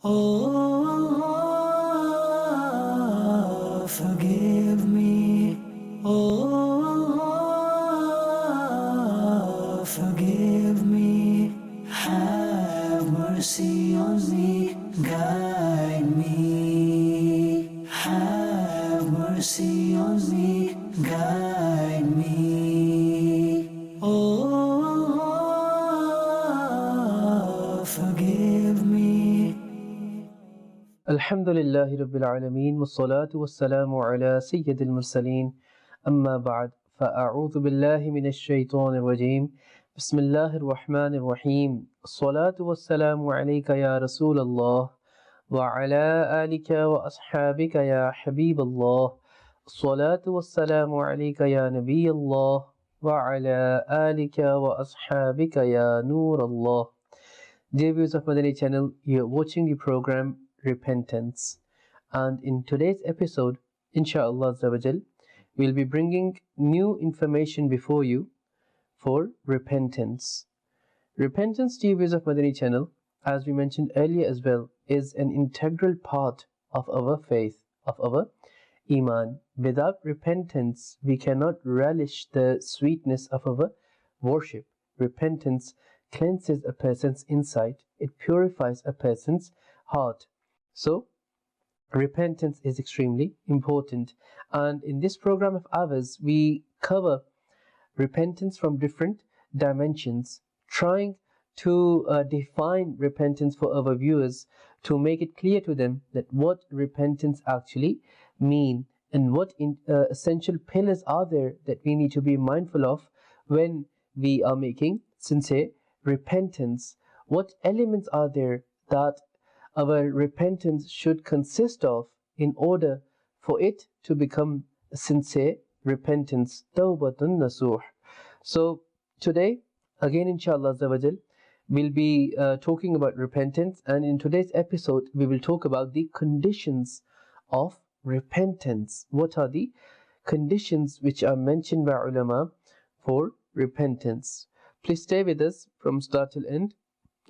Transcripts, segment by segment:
Oh, forgive me. Oh, forgive me. Have mercy on me. Guide me. Have mercy on me. Guide me. Oh, forgive me. Alhamdulillahi Rabbil Alameen, wassalatu wassalamu ala Sayyidil Mursaleen, amma ba'd, fa'a'udhu billahi minash shaitanir rajeem, bismillahir rahmanir rahim, salatu wassalamu alayka ya Rasulallah, wa ala alika wa ashabika ya Habiballah, salatu wassalamu alayka ya Nabiyallah, wa ala alika wa ashabika ya Noorallah. Dear viewers of Madani Channel, you're watching the program Repentance, and in today's episode, inshallah Azawajal, we'll be bringing new information before you for repentance. Repentance, dear viewers of Madani Channel, as we mentioned earlier as well, is an integral part of our faith, of our Iman. Without repentance, we cannot relish the sweetness of our worship. Repentance cleanses a person's inside, it purifies a person's heart. So, repentance is extremely important. And in this program of ours, we cover repentance from different dimensions, trying to define repentance for our viewers to make it clear to them that what repentance actually mean and what essential pillars are there that we need to be mindful of when we are making sincere repentance. What elements are there that our repentance should consist of in order for it to become a sincere repentance, tawbatun nasuh. So today, again inshallah Azawajal, we'll be talking about repentance, and in today's episode we will talk about the conditions of repentance. What are the conditions which are mentioned by ulama for repentance? Please stay with us from start till end.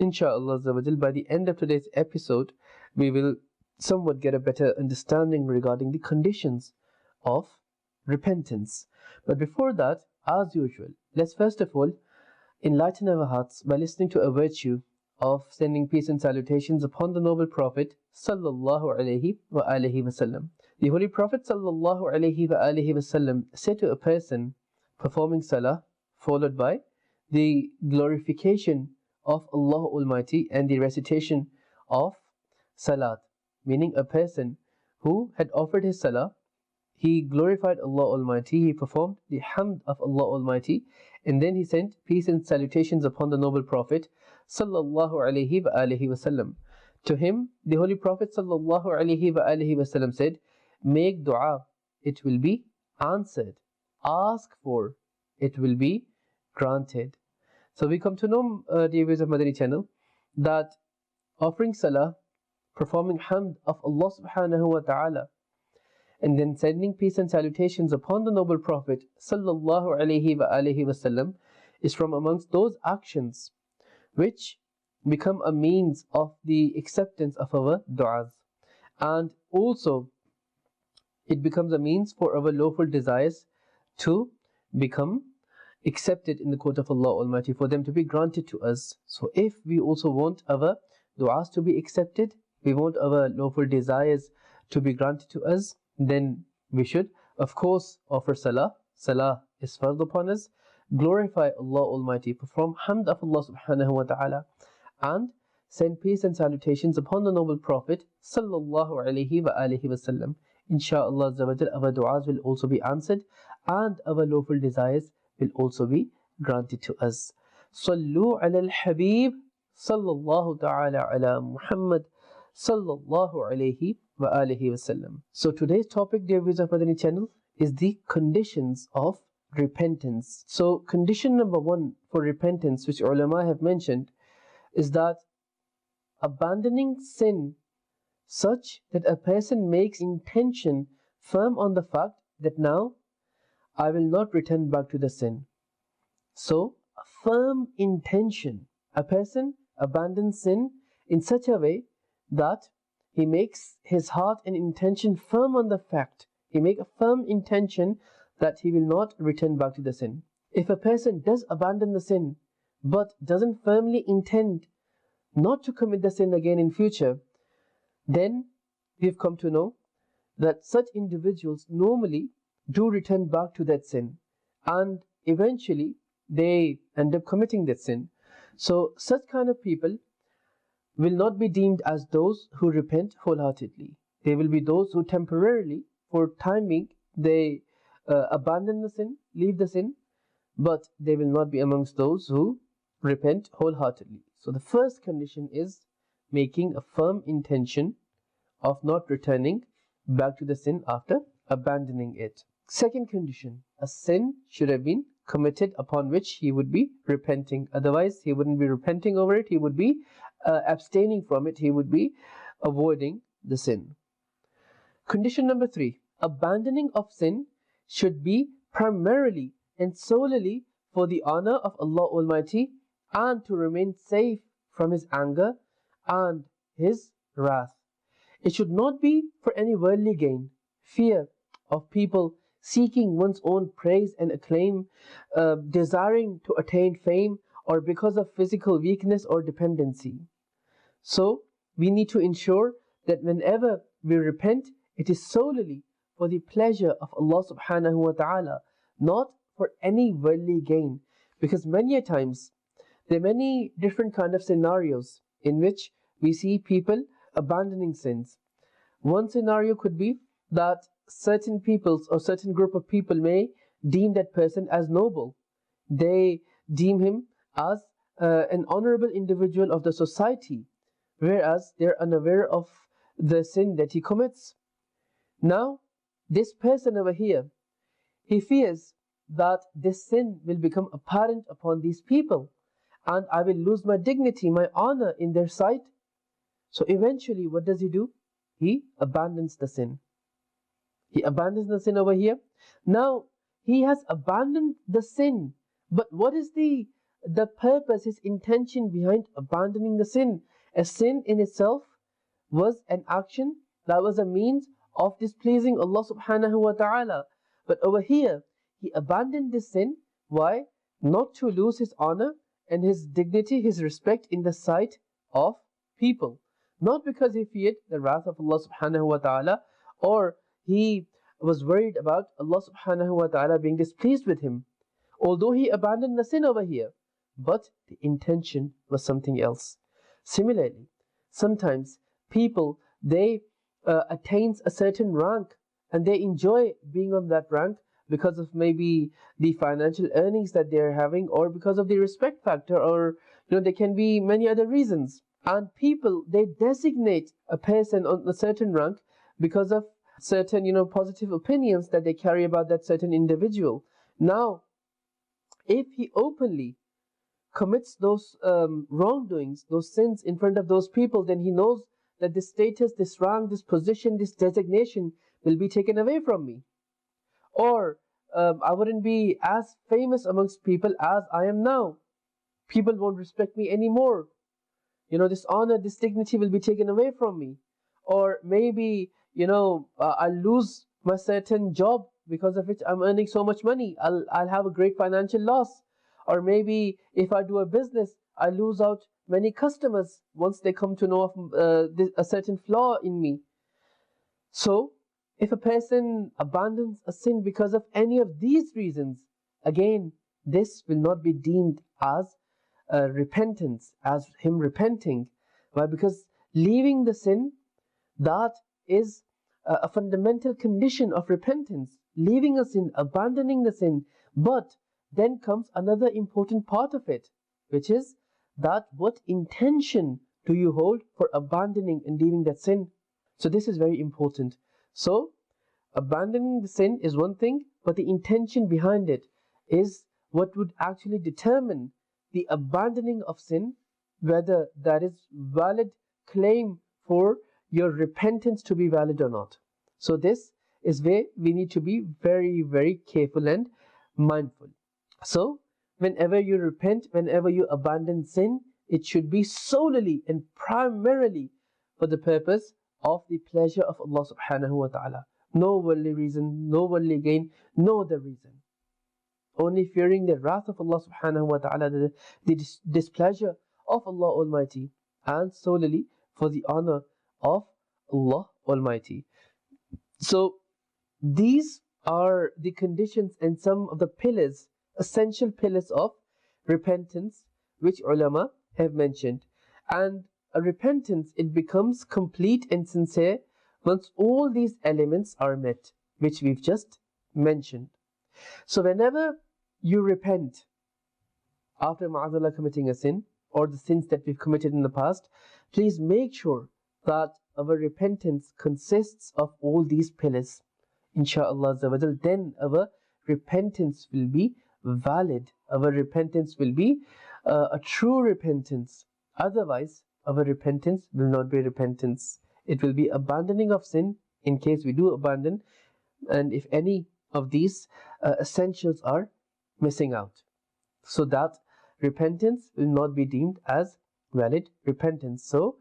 Inshallah Azawajal, by the end of today's episode, we will somewhat get a better understanding regarding the conditions of repentance. But before that, as usual, let's first of all enlighten our hearts by listening to a virtue of sending peace and salutations upon the noble Prophet sallallahu alaihi wasallam. The Holy Prophet sallallahu alaihi wasallam said to a person performing salah, followed by the glorification of Allah Almighty and the recitation of salat, meaning a person who had offered his salah, he glorified Allah Almighty, he performed the hamd of Allah Almighty, and then he sent peace and salutations upon the noble Prophet sallallahu alaihi wasallam. To him, the Holy Prophet sallallahu alaihi wasallam said, make dua, it will be answered. Ask for, it will be granted. So we come to know, dear viewers of Madani Channel, that offering salah, performing hamd of Allah subhanahu wa ta'ala, and then sending peace and salutations upon the noble Prophet sallallahu alaihi wasallam is from amongst those actions which become a means of the acceptance of our du'as, and also it becomes a means for our lawful desires to become accepted in the court of Allah Almighty, for them to be granted to us. So if we also want our du'as to be accepted, we want our lawful desires to be granted to us, then we should of course offer salah. Salah is fard upon us, glorify Allah Almighty, perform hamd of Allah subhanahu wa ta'ala, and send peace and salutations upon the noble Prophet sallallahu alaihi wasallam. Insha'Allah Azawajal, our du'as will also be answered and our lawful desires will also be granted to us. Sallu ala al-Habib sallallahu ta'ala ala Muhammad sallallahu alayhi wa alihi wasallam. So today's topic, dear viewers of Madani Channel, is the conditions of repentance. So condition number one for repentance, which ulama have mentioned, is that abandoning sin such that a person makes intention firm on the fact that now I will not return back to the sin. So a firm intention, a person abandons sin in such a way that he makes his heart and intention firm on the fact, he make a firm intention that he will not return back to the sin. If a person does abandon the sin, but doesn't firmly intend not to commit the sin again in future, then we've come to know that such individuals normally do return back to that sin, and eventually they end up committing that sin. So such kind of people will not be deemed as those who repent wholeheartedly. They will be those who temporarily, for timing, they abandon the sin, leave the sin, but they will not be amongst those who repent wholeheartedly. So the first condition is making a firm intention of not returning back to the sin after abandoning it. Second condition, a sin should have been committed upon which he would be repenting. Otherwise, he wouldn't be repenting over it, he would be abstaining from it, he would be avoiding the sin. Condition number 3, abandoning of sin should be primarily and solely for the honor of Allah Almighty and to remain safe from His anger and His wrath. It should not be for any worldly gain, fear of people, seeking one's own praise and acclaim, desiring to attain fame, or because of physical weakness or dependency. So we need to ensure that whenever we repent, it is solely for the pleasure of Allah subhanahu wa ta'ala, not for any worldly gain. Because many a times, there are many different kind of scenarios in which we see people abandoning sins. One scenario could be that certain peoples or certain group of people may deem that person as noble. They deem him as an honorable individual of the society, whereas they're unaware of the sin that he commits. Now, this person over here, he fears that this sin will become apparent upon these people, and I will lose my dignity, my honor in their sight. So eventually, what does he do? He abandons the sin. He abandons the sin over here. Now, he has abandoned the sin. But what is the purpose, his intention behind abandoning the sin? A sin in itself was an action that was a means of displeasing Allah subhanahu wa ta'ala. But over here, he abandoned this sin. Why? Not to lose his honor and his dignity, his respect in the sight of people. Not because he feared the wrath of Allah subhanahu wa ta'ala, or he was worried about Allah subhanahu wa ta'ala being displeased with him. Although he abandoned the sin over here, but the intention was something else. Similarly, sometimes people, they attain a certain rank and they enjoy being on that rank because of maybe the financial earnings that they're having, or because of the respect factor, or there can be many other reasons. And people, they designate a person on a certain rank because of certain positive opinions that they carry about that certain individual. Now, if he openly commits those wrongdoings, those sins in front of those people, then he knows that this status, this rank, this position, this designation will be taken away from me. Or I wouldn't be as famous amongst people as I am now. People won't respect me anymore. This honor, this dignity will be taken away from me. Or maybe, I'll lose my certain job because of which I'm earning so much money. I'll have a great financial loss. Or maybe if I do a business, I lose out many customers once they come to know of a certain flaw in me. So, if a person abandons a sin because of any of these reasons, again, this will not be deemed as repentance, as him repenting. Why? Because leaving the sin, that is a fundamental condition of repentance. Leaving a sin, abandoning the sin. But then comes another important part of it, which is that what intention do you hold for abandoning and leaving that sin? So this is very important. So abandoning the sin is one thing, but the intention behind it is what would actually determine the abandoning of sin, whether that is valid claim for your repentance to be valid or not. So this is where we need to be very, very careful and mindful. So whenever you repent, whenever you abandon sin, it should be solely and primarily for the purpose of the pleasure of Allah subhanahu wa ta'ala. No worldly reason, no worldly gain, no other reason. Only fearing the wrath of Allah subhanahu wa ta'ala, the displeasure of Allah Almighty, and solely for the honor of Allah Almighty. So these are the conditions and some of the pillars, essential pillars of repentance, which ulama have mentioned. And a repentance, it becomes complete and sincere once all these elements are met, which we've just mentioned. So whenever you repent after ma'azallah committing a sin, or the sins that we've committed in the past, please make sure that our repentance consists of all these pillars. Insha'Allah, then our repentance will be valid. Our repentance will be a true repentance. Otherwise, our repentance will not be repentance. It will be abandoning of sin in case we do abandon, and if any of these essentials are missing out. So that repentance will not be deemed as valid repentance. So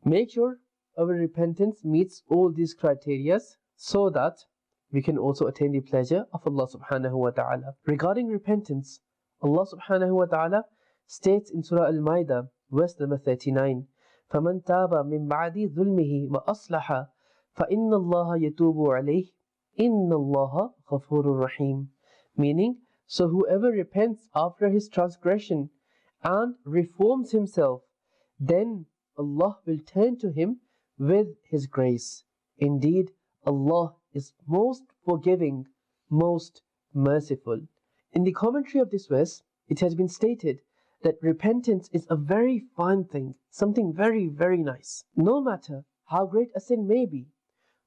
make sure our repentance meets all these criteria so that we can also attain the pleasure of Allah subhanahu wa ta'ala. Regarding repentance, Allah subhanahu wa ta'ala states in Surah Al-Ma'idah, verse number 39, فَمَنْ تَابَ مِنْ بَعْدِ ظُلْمِهِ وَأَصْلَحَ فَإِنَّ اللَّهَ يَتُوبُ عَلَيْهِ إِنَّ اللَّهَ غَفُورٌ رَحِيمٌ. Meaning, so whoever repents after his transgression and reforms himself, then Allah will turn to him with His grace. Indeed, Allah is most forgiving, most merciful. In the commentary of this verse, it has been stated that repentance is a very fine thing, something very, very nice. No matter how great a sin may be,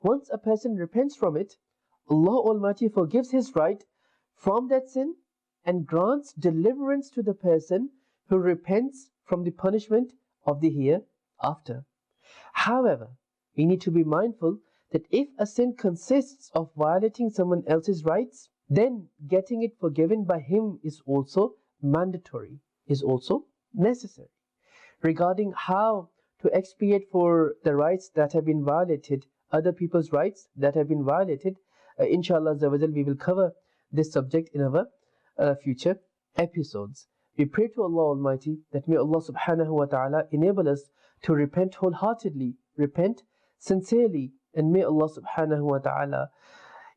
once a person repents from it, Allah Almighty forgives his right from that sin and grants deliverance to the person who repents from the punishment of the hereafter. However, we need to be mindful that if a sin consists of violating someone else's rights, then getting it forgiven by him is also mandatory, is also necessary. Regarding how to expiate for the rights that have been violated, other people's rights that have been violated, inshallah we will cover this subject in our future episodes. We pray to Allah Almighty that may Allah subhanahu wa ta'ala enable us to repent wholeheartedly, repent sincerely, and may Allah subhanahu wa ta'ala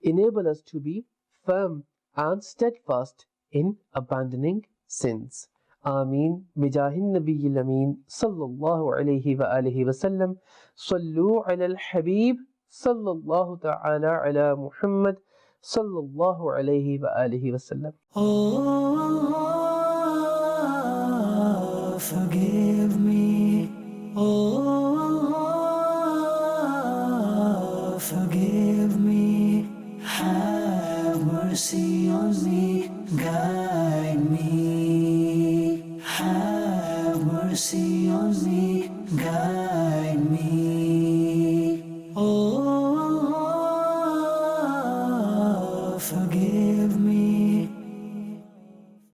enable us to be firm and steadfast in abandoning sins. Ameen. Bijahin Nabiyil Ameen sallallahu alayhi wa alihi wa sallam. Sallu ala al-Habib sallallahu ta'ala ala Muhammad sallallahu alayhi wa alihi wa sallam. Oh, forgive me. Oh, forgive me. Have mercy